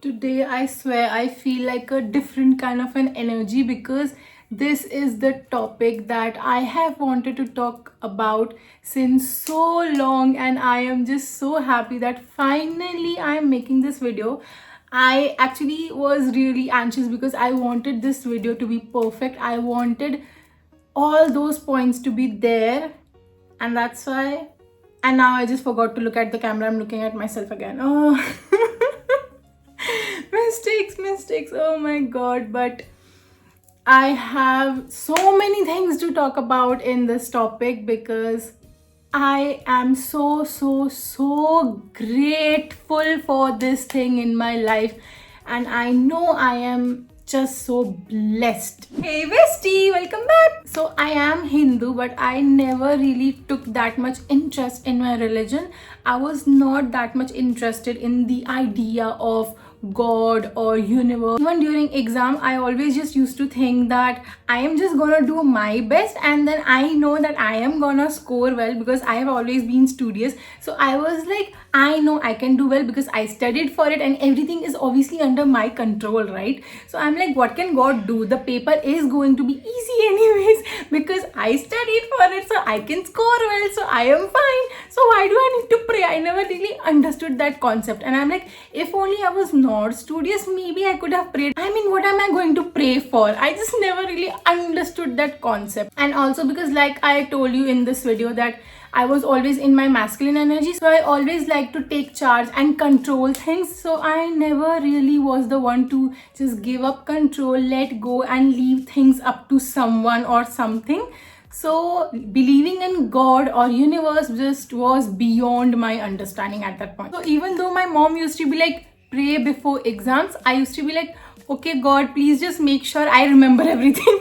Today, I swear, I feel like a different kind of an energy because this is the topic that I have wanted to talk about since so long, and I am just so happy that finally I am making this video. I actually was really anxious because I wanted this video to be perfect. I wanted all those points to be there, and that's why. And now I just forgot to look at the camera. I'm looking at myself again. Oh. mistakes, oh my god. But I have so many things to talk about in this topic because I am so grateful for this thing in my life, and I know I am just so blessed. Hey bestie, welcome back. So I am Hindu, but I never really took that much interest in my religion. I was not that much interested in the idea of God or universe. Even during exam, I always just used to think that I am just gonna do my best, and then I know that I am gonna score well because I have always been studious. So I was like, I know I can do well because I studied for it, and everything is obviously under my control, right? So I'm like, what can God do? The paper is going to be easy anyways because I studied for it, so I can score well, so I am fine. So why do I need to pray? I never really understood that concept, and I'm like, if only I was not studious, maybe I could have prayed. I mean, what am I going to pray for? I just never really understood that concept. And also because, like I told you in this video, that I was always in my masculine energy, so I always like to take charge and control things. So I never really was the one to just give up control, let go, and leave things up to someone or something. So believing in God or universe just was beyond my understanding at that point. So even though my mom used to be like, pray before exams, I used to be like, okay God, please just make sure I remember everything.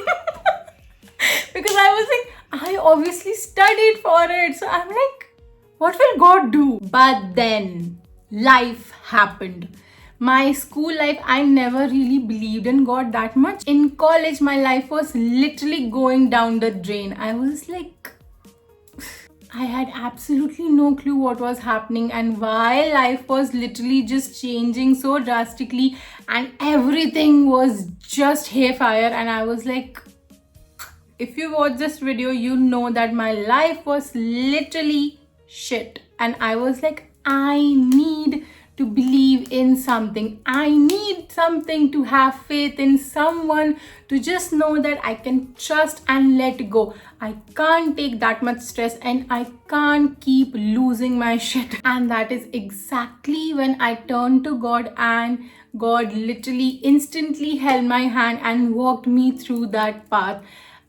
Because I was like, I obviously studied for it. So I'm like, what will God do? But then life happened. My school life, I never really believed in God that much. In college, my life was literally going down the drain. I was like, I had absolutely no clue what was happening and why life was literally just changing so drastically, and everything was just haywire. And I was like, if you watch this video, you know that my life was literally shit. And I was like, I need to believe in something. I need something to have faith in someone, to just know that I can trust and let go. I can't take that much stress, and I can't keep losing my shit. And that is exactly when I turned to God, and God literally instantly held my hand and walked me through that path.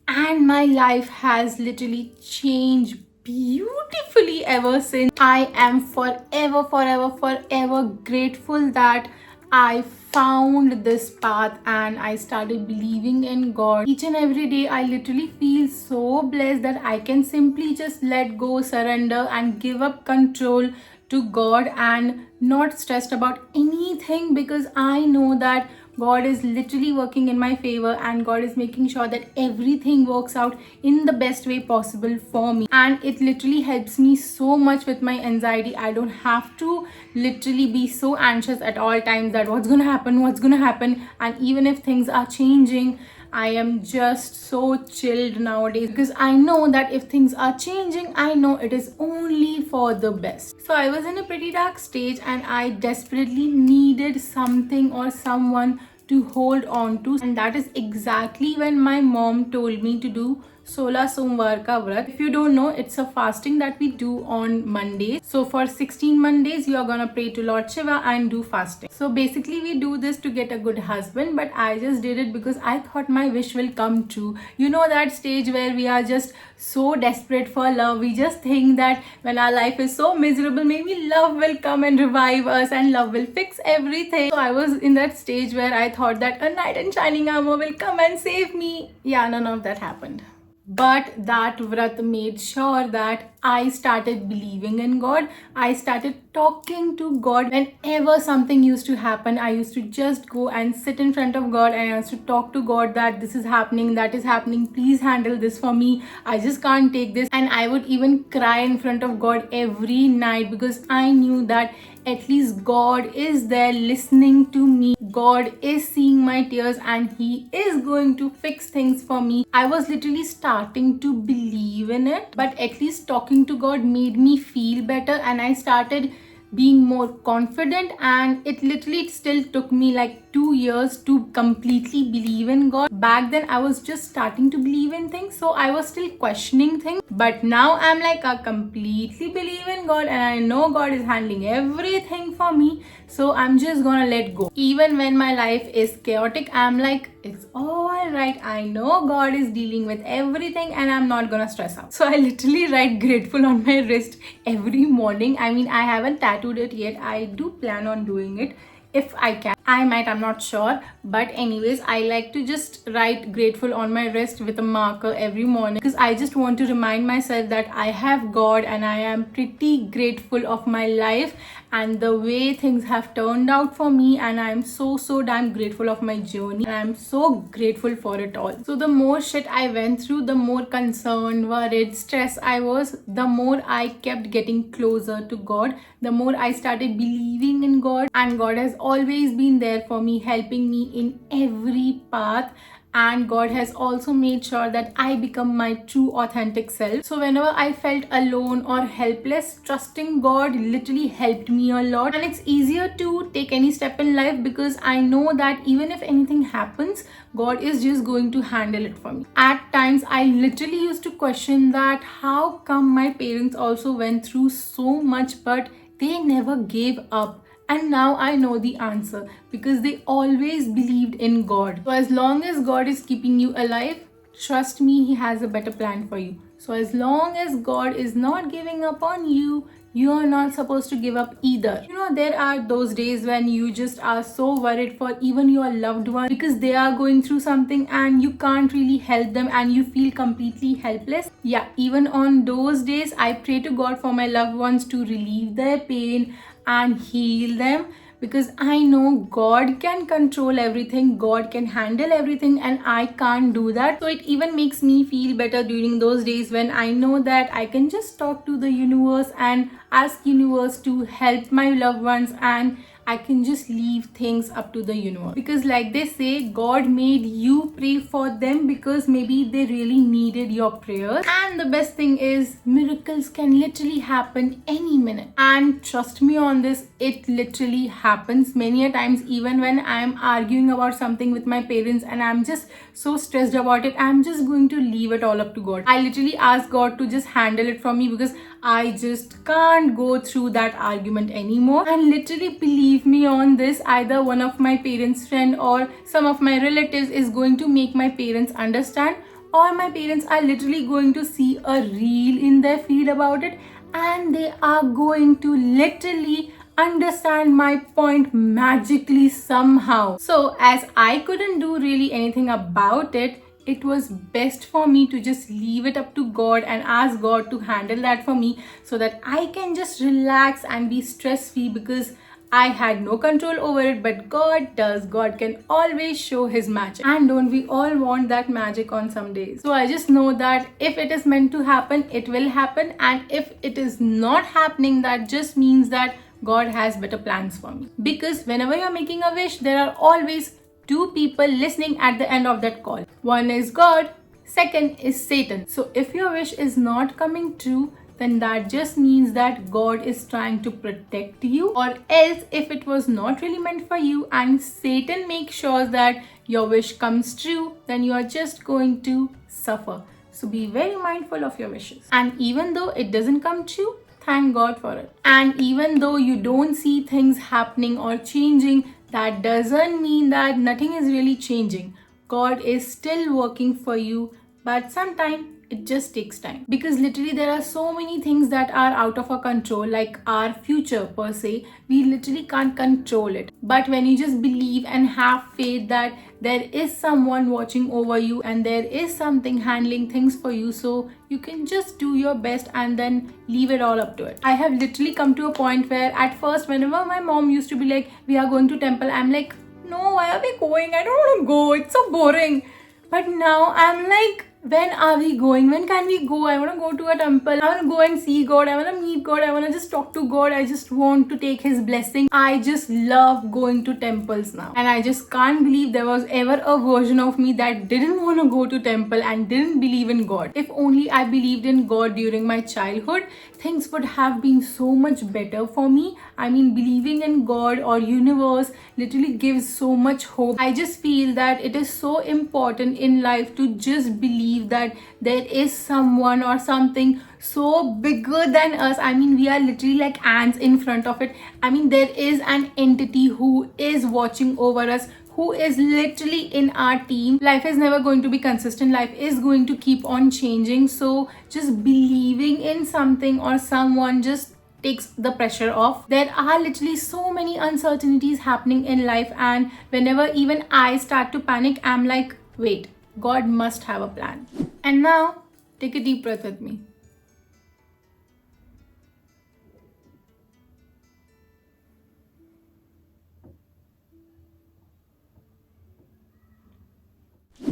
And my life has literally changed beautifully ever since. I am forever grateful that I found this path and I started believing in God. Each and every day, I literally feel so blessed that I can simply just let go, surrender, and give up control to God, and not stressed about anything, because I know that God is literally working in my favor, and God is making sure that everything works out in the best way possible for me. And it literally helps me so much with my anxiety. I don't have to literally be so anxious at all times that what's gonna happen. And even if things are changing, I am just so chilled nowadays because I know that if things are changing, I know it is only for the best. So I was in a pretty dark stage, and I desperately needed something or someone to hold on to, and that is exactly when my mom told me to do Sola Somvar ka Vrat. If you don't know, it's a fasting that we do on Mondays. So for 16 Mondays, you are gonna pray to Lord Shiva and do fasting. So basically, we do this to get a good husband, but I just did it because I thought my wish will come true. You know that stage where we are just so desperate for love. We just think that when our life is so miserable, maybe love will come and revive us, and love will fix everything. So I was in that stage where I thought that a knight in shining armor will come and save me. Yeah, none of that happened. But that vrat made sure that I started believing in God. I started talking to God. Whenever something used to happen, I used to just go and sit in front of God, and I used to talk to God that this is happening, that is happening, please handle this for me, I just can't take this. And I would even cry in front of God every night because I knew that at least God is there listening to me. God is seeing my tears and He is going to fix things for me. I was literally starting to believe in it, but at least talking to God made me feel better, and I started being more confident. And it literally still took me like 2 years to completely believe in God. Back then I was just starting to believe in things, so I was still questioning things, but now I'm like, I completely believe in God and I know God is handling everything for me, so I'm just gonna let go. Even when my life is chaotic, I'm like, it's all right, I know God is dealing with everything and I'm not gonna stress out. So I literally write grateful on my wrist every morning. I mean, I haven't tattooed it yet. I do plan on doing it if I can. I might, I'm not sure, but anyways, I like to just write grateful on my wrist with a marker every morning, because I just want to remind myself that I have God and I am pretty grateful of my life and the way things have turned out for me, and I'm so damn grateful of my journey and I'm so grateful for it all. So the more shit I went through, the more concerned, worried, stressed I was, the more I kept getting closer to God, the more I started believing in God, and God has always been there for me, helping me in every path. And God has also made sure that I become my true authentic self. So whenever I felt alone or helpless, trusting God literally helped me a lot. And it's easier to take any step in life because I know that even if anything happens, God is just going to handle it for me. At times I literally used to question that how come my parents also went through so much but they never gave up. And now I know the answer, because they always believed in God. So as long as God is keeping you alive, trust me, He has a better plan for you. So as long as God is not giving up on you, you are not supposed to give up either. You know, there are those days when you just are so worried for even your loved one because they are going through something and you can't really help them and you feel completely helpless. Yeah, even on those days, I pray to God for my loved ones to relieve their pain and heal them, because I know God can control everything, God can handle everything, and I can't do that. So it even makes me feel better during those days when I know that I can just talk to the universe and ask universe to help my loved ones, and I can just leave things up to the universe. Because like they say, God made you pray for them because maybe they really needed your prayers. And the best thing is, miracles can literally happen any minute. And trust me on this, it literally happens many a times. Even when I'm arguing about something with my parents and I'm just so stressed about it, I'm just going to leave it all up to God. I literally ask God to just handle it for me because I just can't go through that argument anymore. And literally believe me on this, either one of my parents' friend or some of my relatives is going to make my parents understand, or my parents are literally going to see a reel in their feed about it and they are going to literally understand my point magically somehow. So as I couldn't do really anything about it, it was best for me to just leave it up to God and ask God to handle that for me, so that I can just relax and be stress free, because I had no control over it, but God does. God can always show His magic. And don't we all want that magic on some days? So I just know that if it is meant to happen, it will happen. And if it is not happening, that just means that God has better plans for me. Because whenever you're making a wish, there are always two people listening at the end of that call. One is God, second is Satan. So if your wish is not coming true, then that just means that God is trying to protect you. Or else, if it was not really meant for you and Satan makes sure that your wish comes true, then you are just going to suffer. So be very mindful of your wishes. And even though it doesn't come true, thank God for it. And even though you don't see things happening or changing, that doesn't mean that nothing is really changing. God is still working for you, but sometimes it just takes time, because literally there are so many things that are out of our control, like our future per se. We literally can't control it. But when you just believe and have faith that there is someone watching over you and there is something handling things for you, so you can just do your best and then leave it all up to it. I have literally come to a point where at first, whenever my mom used to be like, we are going to temple, I'm like, no, why are we going? I don't want to go. It's so boring. But now I'm like, when are we going? When can we go? I want to go to a temple. I want to go and see God. I want to meet God. I want to just talk to God. I just want to take His blessing. I just love going to temples now. And I just can't believe there was ever a version of me that didn't want to go to temple and didn't believe in God. If only I believed in God during my childhood, things would have been so much better for me. I mean, believing in God or universe literally gives so much hope. I just feel that it is so important in life to just believe that there is someone or something so bigger than us. I mean, we are literally like ants in front of it. I mean, there is an entity who is watching over us, who is literally in our team. Life is never going to be consistent. Life is going to keep on changing. So just believing in something or someone just takes the pressure off. There are literally so many uncertainties happening in life, and whenever even I start to panic, I'm like, wait, God must have a plan. And now take a deep breath with me.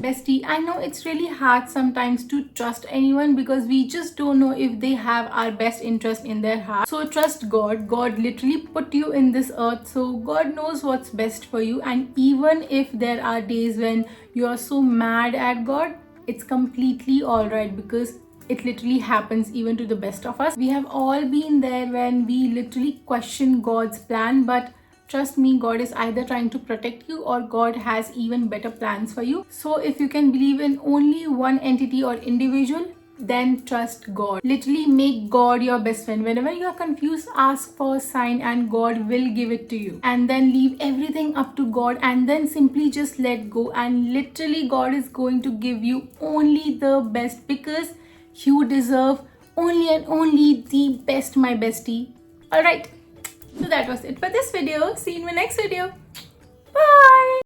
Bestie, I know it's really hard sometimes to trust anyone because we just don't know if they have our best interest in their heart. So trust God. God literally put you in this earth, so God knows what's best for you. And even if there are days when you are so mad at God, it's completely alright because it literally happens even to the best of us. We have all been there when we literally question God's plan, but trust me, God is either trying to protect you or God has even better plans for you. So if you can believe in only one entity or individual, then trust God. Literally make God your best friend. Whenever you are confused, ask for a sign and God will give it to you. And then leave everything up to God and then simply just let go. And literally God is going to give you only the best because you deserve only and only the best, my bestie. Alright. So that was it for this video. See you in my next video. Bye.